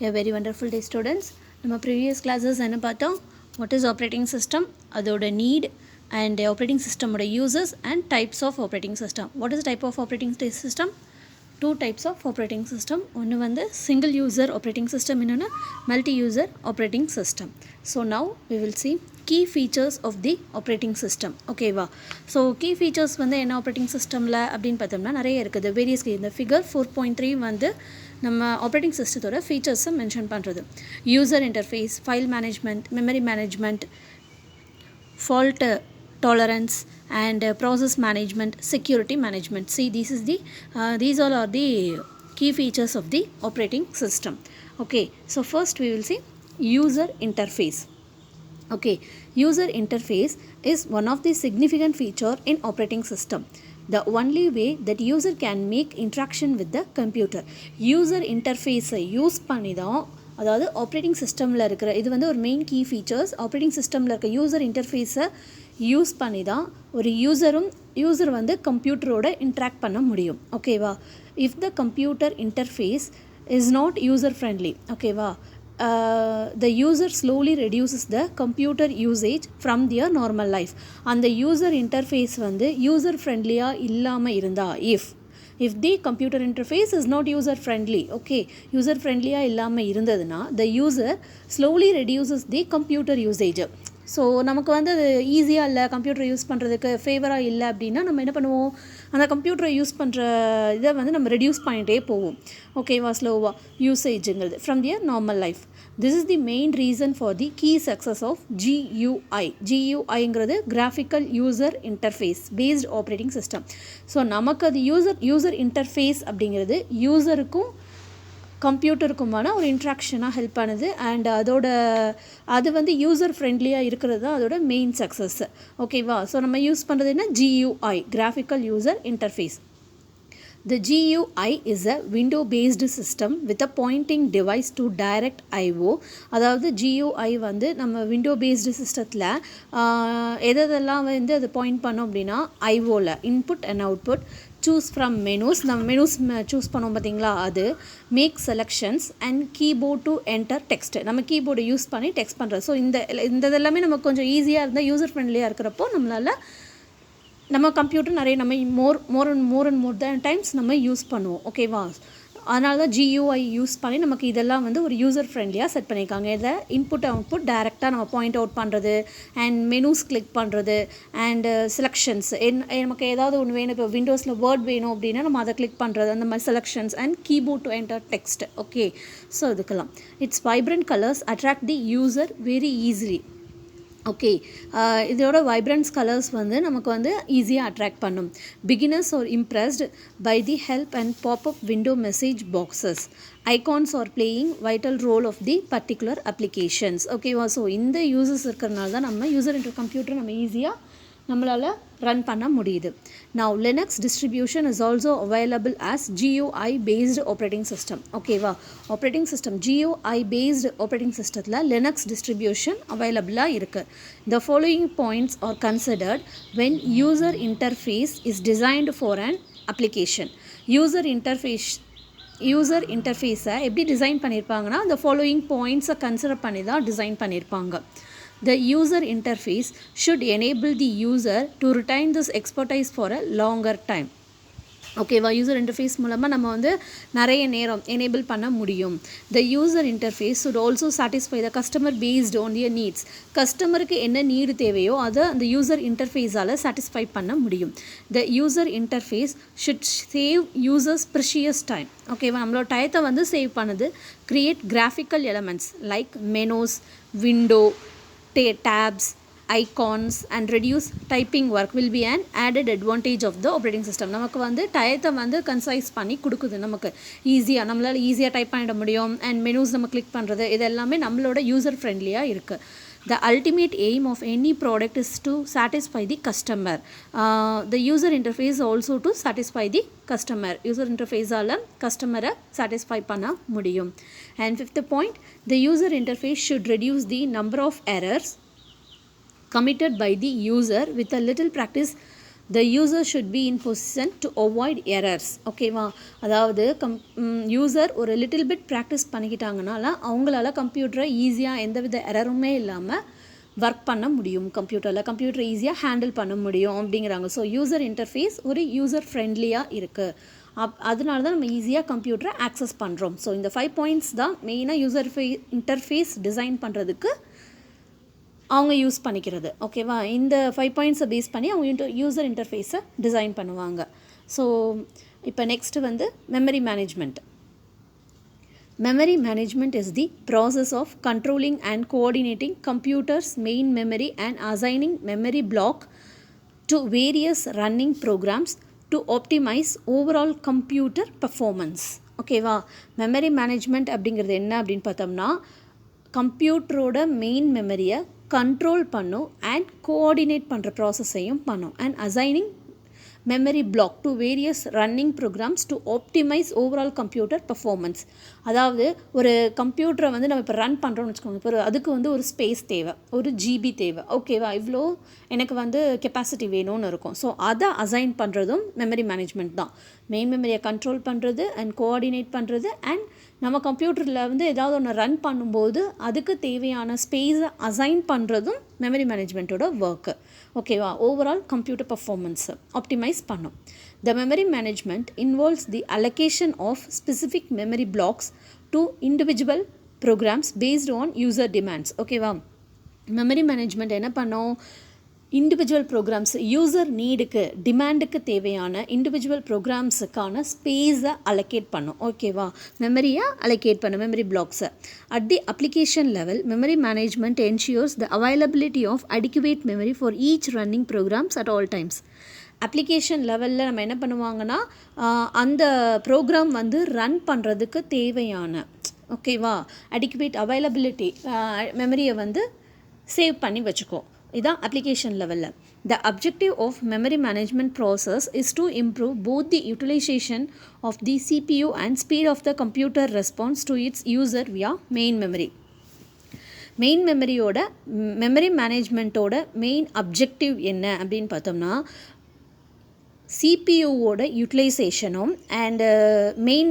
A very wonderful day, students. நம்ம previous classes என்ன பார்த்தோம்? What is operating system? அதோட need and operating system ஓட uses and types of operating system. What is the type of operating system? Two types of operating system. ஒன்று வந்து single user operating system, இன்னொன்று multi user operating system. So now we will see key features of the operating system. ஓகேவா? So key features வந்து என்ன operating சிஸ்டமில் அப்படின்னு பார்த்தோம்னா நிறைய இருக்குது. வேரியஸ் இந்த ஃபிகர் 4.3 வந்து நம்ம ஆப்ரேட்டிங் சிஸ்டத்தோட ஃபீச்சர்ஸை மென்ஷன் பண்ணுறது. User interface, file management, memory management, fault tolerance and process management, security management. See, these all are the key features of the operating system. Okay, so first we will see user interface. Okay, user interface is one of the significant feature in operating system. The only way that user can make interaction with the computer. User interface use பண்ணி தான், அதாவது operating சிஸ்டமில் இருக்கிற இது வந்து ஒரு main key features. Operating சிஸ்டமில் இருக்க யூசர் இன்டர்ஃபேஸை யூஸ் பண்ணி தான் ஒரு யூசர் வந்து கம்ப்யூட்டரோட இன்ட்ராக்ட் பண்ண முடியும். ஓகேவா? If the computer interface is not user friendly, ஓகேவா, the user slowly reduces the computer usage from their normal life. அந்த யூசர் இன்டர்ஃபேஸ் வந்து யூசர் ஃப்ரெண்ட்லியாக இல்லாமல் இருந்தா, if the computer interface is not user friendly, okay, user friendly இல்லாமல் இருந்ததுன்னா the user slowly reduces the computer usage. So நமக்கு வந்து அது ஈஸியாக இல்லை, கம்ப்யூட்டர் யூஸ் பண்ணுறதுக்கு ஃபேவராக இல்லை அப்படின்னா நம்ம என்ன பண்ணுவோம், அந்த கம்ப்யூட்டரை யூஸ் பண்ணுற இதை வந்து நம்ம ரெடியூஸ் பண்ணிகிட்டே போவோம். ஓகேவா? ஸ்லோவாக யூசேஜுங்கிறது from their normal life. This is the main reason for the key success of GUI. GUIங்கிறது graphical user interface based operating system. So நமக்கு அது யூசர் இன்டர்ஃபேஸ் அப்படிங்கிறது யூசருக்கும் கம்ப்யூட்டருக்குமான ஒரு இன்ட்ராக்ஷனாக ஹெல்ப் பண்ணுது. அண்ட் அது வந்து யூசர் ஃப்ரெண்ட்லியாக இருக்கிறது தான் அதோட மெயின் சக்ஸஸ். ஓகேவா? ஸோ நம்ம யூஸ் பண்ணுறது என்ன? GUI, graphical user interface. The GUI is a window-based system with a pointing device to direct I/O. அதாவது GUI வந்து நம்ம window-based சிஸ்டத்தில் எதெல்லாம் வந்து அது பாயிண்ட் பண்ணோம் அப்படின்னா IOவில் input and output, choose from menus, நம்ம மெனூஸ் சூஸ் பண்ணோம் பார்த்தீங்களா, அது make selections and keyboard to enter text, நம்ம கீபோர்டை யூஸ் பண்ணி டெக்ஸ்ட் பண்ணுறது. ஸோ இந்த இதெல்லாமே நமக்கு கொஞ்சம் ஈஸியாக இருந்தால், யூசர் ஃப்ரெண்ட்லியாக இருக்கிறப்போ நம்மளால் நம்ம கம்ப்யூட்டர் நிறைய நம்ம மோர் அண்ட் தேன் டைம்ஸ் நம்ம யூஸ் பண்ணுவோம். ஓகேவா? அதனால தான் GUI யூஸ் பண்ணி நமக்கு இதெல்லாம் வந்து ஒரு யூசர் ஃப்ரெண்ட்லியாக செட் பண்ணியிருக்காங்க. இதை இன்புட் அவுட்புட் டைரெக்டாக நம்ம பாயிண்ட் அவுட் பண்ணுறது, அண்ட் மெனூஸ் கிளிக் பண்ணுறது, அண்டு செலெக்ஷன்ஸ், நமக்கு ஏதாவது ஒன்று வேணும், இப்போ விண்டோஸில் வேர்ட் வேணும் அப்படின்னா நம்ம அதை கிளிக் பண்ணுறது, அந்த மாதிரி selections, and keyboard to enter text. Okay, so இதுக்கெல்லாம் it's vibrant colours attract the user very easily. Okay, இதோட வைப்ரன்ஸ் கலர்ஸ் வந்து நமக்கு வந்து ஈஸியாக அட்ராக்ட் பண்ணும். Beginners are impressed by the help and popup window message boxes. Icons are playing vital role of the particular applications. ஓகேவா? So இந்த uses இருக்கிறனால தான் நம்ம யூசர் இன்டர் கம்ப்யூட்டர் நம்ம ஈஸியாக நம்மளால் ரன் பண்ண முடியுது. Now Linux distribution is also available as GUI based operating system. ஓகேவா? Operating system GUI based operating systemத்தில் Linux distribution available-ஆக இருக்குது. The following points are considered when user interface is designed for an application. User இன்டர்ஃபேஸை எப்படி design பண்ணியிருப்பாங்கன்னா, the following points-ஐ consider பண்ணி தான் design பண்ணியிருப்பாங்க. The user interface should enable the user to retain this expertise for a longer time. ஓகேவா? User interface மூலமாக நம்ம வந்து நிறைய நேரம் எனேபிள் பண்ண முடியும். The user interface should also satisfy the customer based on their needs. கஸ்டமருக்கு என்ன நீடு தேவையோ அதை அந்த யூசர் இன்டர்ஃபேஸால் சாட்டிஸ்ஃபை பண்ண முடியும். The user interface should save users precious time. ஓகேவா? நம்மளோட டயத்தை வந்து சேவ் பண்ணுது. Create graphical elements like menus, window, tabs, icons and reduce typing work will be an added advantage of the operating system. நமக்கு வந்து டயத்தை வந்து கன்சைஸ் பண்ணி கொடுக்குது. நமக்கு ஈஸியாக நம்மளால் ஈஸியாக டைப் பண்ணிட முடியும். அண்ட் மெனூஸ் நம்ம கிளிக் பண்ணுறது, இது எல்லாமே நம்மளோட யூசர் ஃப்ரெண்ட்லியாக இருக்குது. The ultimate aim of any product is to satisfy the customer. The user interface also to satisfy the customer. User interface-ஆல் கஸ்டமரை satisfy பண்ண முடியும். And fifth point, the user interface should reduce the number of errors committed by the user. With a little practice, the user should be in position to avoid errors. ஓகேவா, அதாவது user ஒரு little bit practice பண்ணிக்கிட்டாங்கனால அவங்களால கம்ப்யூட்டரை ஈஸியாக எந்தவித எரருமே இல்லாமல் work பண்ண முடியும், கம்ப்யூட்டரை ஈஸியாக ஹேண்டில் பண்ண முடியும் அப்படிங்கிறாங்க. ஸோ யூசர் இன்டர்ஃபேஸ் ஒரு யூசர் ஃப்ரெண்ட்லியாக இருக்குது. அதனால தான் நம்ம ஈஸியாக கம்ப்யூட்டரை ஆக்சஸ் பண்ணுறோம். ஸோ இந்த 5 பாயிண்ட்ஸ் தான் மெயினாக யூசர் இன்டர்ஃபேஸ் டிசைன் பண்ணுறதுக்கு அவங்க யூஸ் பண்ணிக்கிறது. ஓகேவா, இந்த 5 பாயிண்ட்ஸை பேஸ் பண்ணி அவங்க யூசர் இன்டர்ஃபேஸை டிசைன் பண்ணுவாங்க. ஸோ இப்போ நெக்ஸ்ட்டு வந்து memory management. Memory management is the process of controlling and coordinating computer's main memory and assigning memory block to various running programs to optimize overall computer performance. ஓகேவா, memory management அப்படிங்கிறது என்ன அப்படின்னு பார்த்தோம்னா, கம்ப்யூட்டரோட main மெமரியை control பண்ணும் and coordinate பண்ணுற ப்ராசஸையும் பண்ணும் and assigning memory block to various running programs to optimize overall computer performance. அதாவது ஒரு கம்ப்யூட்டரை வந்து நம்ம இப்போ ரன் பண்ணுறோம்னு வச்சுக்கோங்க, இப்போ அதுக்கு வந்து ஒரு ஸ்பேஸ் தேவை, ஒரு ஜிபி தேவை. ஓகேவா, இவ்வளோ எனக்கு வந்து கெப்பாசிட்டி வேணும்னு இருக்கும். ஸோ அதை அசைன் பண்ணுறதும் மெமரி மேனேஜ்மெண்ட் தான். மெயின் மெமரியை கண்ட்ரோல் பண்ணுறது அண்ட் கோஆர்டினேட் பண்ணுறது அண்ட் நம்ம கம்ப்யூட்டரில் வந்து ஏதாவது ஒன்று ரன் பண்ணும்போது அதுக்கு தேவையான ஸ்பேஸை அசைன் பண்ணுறதும் மெமரி மேனேஜ்மெண்ட்டோட ஒர்க்கு. ஓகேவா, ஓவரால் கம்ப்யூட்டர் பர்ஃபார்மன்ஸை ஆப்டிமைஸ் பண்ணும். The memory management involves the allocation of specific memory blocks to individual programs based on user demands. ஓகேவா, மெமரி மேனேஜ்மெண்ட் என்ன பண்ணோம், இண்டிவிஜுவல் ப்ரோக்ராம்ஸ் யூசர் நீடுக்கு டிமாண்டுக்கு தேவையான இண்டிவிஜுவல் ப்ரோக்ராம்ஸுக்கான ஸ்பேஸை அலோகேட் பண்ணும். ஓகேவா, மெமரியை அலோகேட் பண்ணும், மெமரி பிளாக்ஸை. At the application level memory management ensures the availability of adequate memory for each running programs at all times. Application லெவலில் நம்ம என்ன பண்ணுவாங்கன்னா, அந்த ப்ரோக்ராம் வந்து ரன் பண்ணுறதுக்கு தேவையான ஓகேவா அடிக்குவேட் அவைலபிலிட்டி மெமரியை வந்து சேவ் பண்ணி வச்சுக்கோ. இதான் அப்ளிகேஷன் லெவலில். The objective of memory management process is to improve both the utilization of the CPU and speed of the computer response to its user via main memory. Main மெமரியோட memory மேனேஜ்மெண்ட்டோட main objective என்ன அப்படின்னு பார்த்தோம்னா, சிபியூவோட யூட்டிலைசேஷனும் and main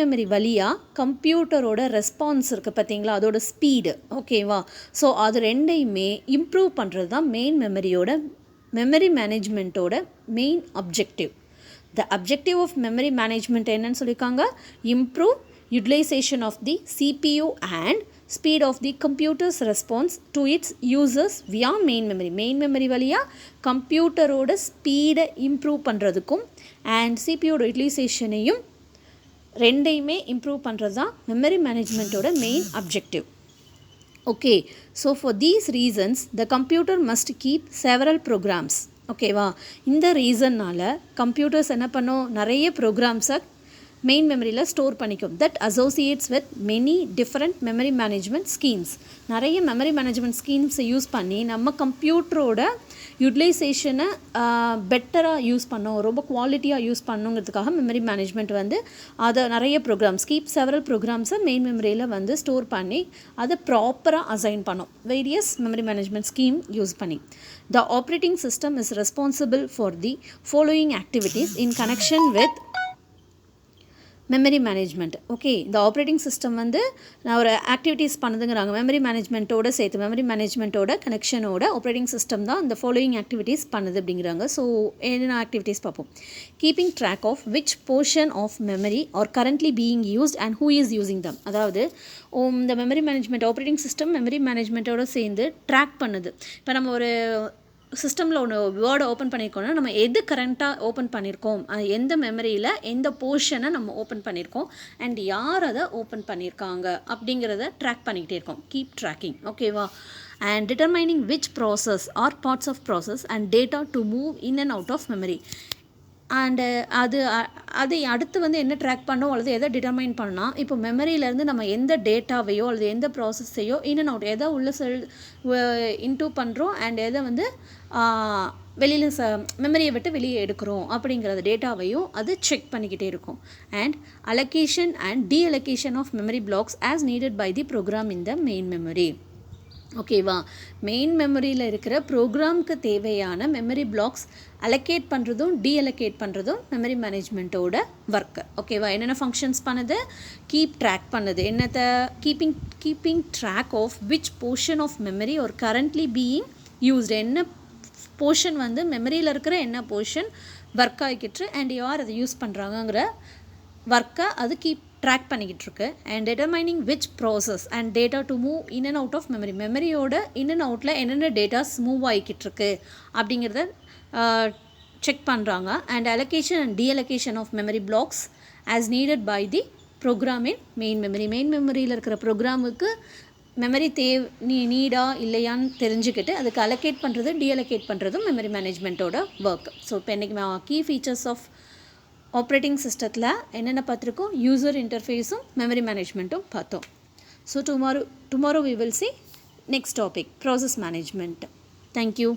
memory வழியாக கம்ப்யூட்டரோட response இருக்குது பார்த்தீங்களா, அதோட ஸ்பீடு. ஓகேவா, ஸோ அது ரெண்டையுமே இம்ப்ரூவ் பண்ணுறது தான் மெமரி மேனேஜ்மெண்ட்டோட main objective. The objective of memory management என்னன்னு சொல்லியிருக்காங்க, improve utilization of the CPU and speed of the computers response to its users via main memory வழியாக கம்ப்யூட்டரோட ஸ்பீடை இம்ப்ரூவ் பண்ணுறதுக்கும் அண்ட் சிபியோட யூட்டிலைசேஷனையும் ரெண்டையுமே இம்ப்ரூவ் பண்ணுறது தான் மெமரி மேனேஜ்மெண்ட்டோட main objective. Okay, so for these reasons the computer must keep several programs. ஓகேவா, இந்த ரீசன்னால் கம்ப்யூட்டர்ஸ் என்ன பண்ணும், நிறைய ப்ரோக்ராம்ஸை மெயின் மெமரியில் ஸ்டோர் பண்ணிக்கும். That associates with many different memory management schemes. நிறைய மெமரி மேனேஜ்மெண்ட் ஸ்கீம்ஸை யூஸ் பண்ணி நம்ம கம்ப்யூட்டரோட யூட்டிலைசேஷனை பெட்டராக யூஸ் பண்ணோம், ரொம்ப குவாலிட்டியாக யூஸ் பண்ணுங்கிறதுக்காக மெமரி மேனேஜ்மெண்ட் வந்து அதை நிறைய ப்ரோக்ராம்ஸ் செவரல் ப்ரோக்ராம்ஸை மெயின் மெமரியில் வந்து ஸ்டோர் பண்ணி அதை ப்ராப்பராக அசைன் பண்ணோம் various memory management scheme use பண்ணி. The operating system is responsible for the following activities in connection with memory management. Okay, இந்த ஆப்ரேட்டிங் சிஸ்டம் வந்து நான் ஒரு ஆக்டிவிட்டீஸ் பண்ணுதுங்கிறாங்க மெமரி மேனேஜ்மெண்ட்டோட சேர்த்து, மெமரி மேனேஜ்மெண்ட்டோட கனெக்ஷனோட ஆப்ரேட்டிங் சிஸ்டம் தான் இந்த ஃபாலோயிங் ஆக்டிவிட்டீஸ் பண்ணுது அப்படிங்கிறாங்க. ஸோ என்னென்ன ஆக்டிவிட்டீஸ் பார்ப்போம். Keeping track of which portion of memory are currently being used and who is using them. அதாவது இந்த memory management operating system memory மேனேஜ்மெண்ட்டோட சேர்ந்து ட்ராக் பண்ணுது. இப்போ நம்ம ஒரு சிஸ்டமில் ஒன்று வேர்டை ஓப்பன் பண்ணியிருக்கோம்னா நம்ம எது கரண்ட்டாக ஓப்பன் பண்ணியிருக்கோம், எந்த மெமரியில் எந்த போர்ஷனை நம்ம ஓப்பன் பண்ணியிருக்கோம் அண்ட் யார் அதை ஓப்பன் பண்ணியிருக்காங்க அப்படிங்கிறத ட்ராக் பண்ணிக்கிட்டே இருக்கோம். Keep tracking. ஓகேவா, and determining which process or parts of process and data to move in and out of memory. And அதை அடுத்து வந்து என்ன ட்ராக் பண்ணோம் அல்லது எதை டிட்டர்மைன் பண்ணால், இப்போ மெமரியிலேருந்து நம்ம எந்த டேட்டாவையோ அல்லது எந்த ப்ராசஸையோ இன் அண்ட் அவுட் எதை உள்ள இன்டூ பண்ணுறோம் அண்ட் எதை வந்து வெளியில் மெமரியை விட்டு வெளியே எடுக்கிறோம் அப்படிங்கிறது டேட்டாவையும் அது செக் பண்ணிக்கிட்டே இருக்கும். And allocation and deallocation of memory blocks as needed by the program in the main memory. ஓகேவா? மெயின் மெமரியில் இருக்கிற ப்ரோக்ராம்க்கு தேவையான மெமரி பிளாக்ஸ் அலோகேட் பண்ணுறதும் டீஅலோகேட் பண்ணுறதும் மெமரி மேனேஜ்மெண்ட்டோட ஒர்க்கு. ஓகேவா? என்னென்ன ஃபங்க்ஷன்ஸ் பண்ணுது? கீப் ட்ராக் பண்ணுது. என்னத்தை? Keeping track of which portion of memory ஒரு கரண்ட்லி பீயிங் யூஸ்டு. என்ன போர்ஷன் வந்து மெமரியில் இருக்கிற என்ன போர்ஷன் ஒர்க் ஆகிக்கிட்டு அண்ட் யார் அதை யூஸ் பண்ணுறாங்கங்கிற ஒர்க்கை அது கீப் ட்ராக் பண்ணிக்கிட்டு இருக்கு. And determining which process and data to move in and out of memory. மெமரியோட இன் அண்ட் அவுட்டில் என்னென்ன டேட்டாஸ் மூவ் ஆகிக்கிட்டு இருக்கு அப்படிங்கிறத செக் பண்ணுறாங்க. And allocation and deallocation of memory blocks as needed by the program in main memory. Main மெமரியில் இருக்கிற ப்ரோக்ராமுக்கு மெமரி நீடா இல்லையான்னு தெரிஞ்சுக்கிட்டு அதுக்கு அலோகேட் பண்ணுறது டீஅலோகேட் பண்ணுறதும் மெமரி மேனேஜ்மெண்ட்டோட ஒர்க். ஸோ இப்போ இன்றைக்கி கீ ஃபீச்சர்ஸ் ஆஃப் ஆப்ரேட்டிங் சிஸ்டத்தில் என்னென்ன பார்த்துருக்கோம்? யூசர் இன்டர்ஃபேஸும் மெமரி மேனேஜ்மெண்ட்டும் பார்த்தோம். So tomorrow we will see next topic, process management. Thank you.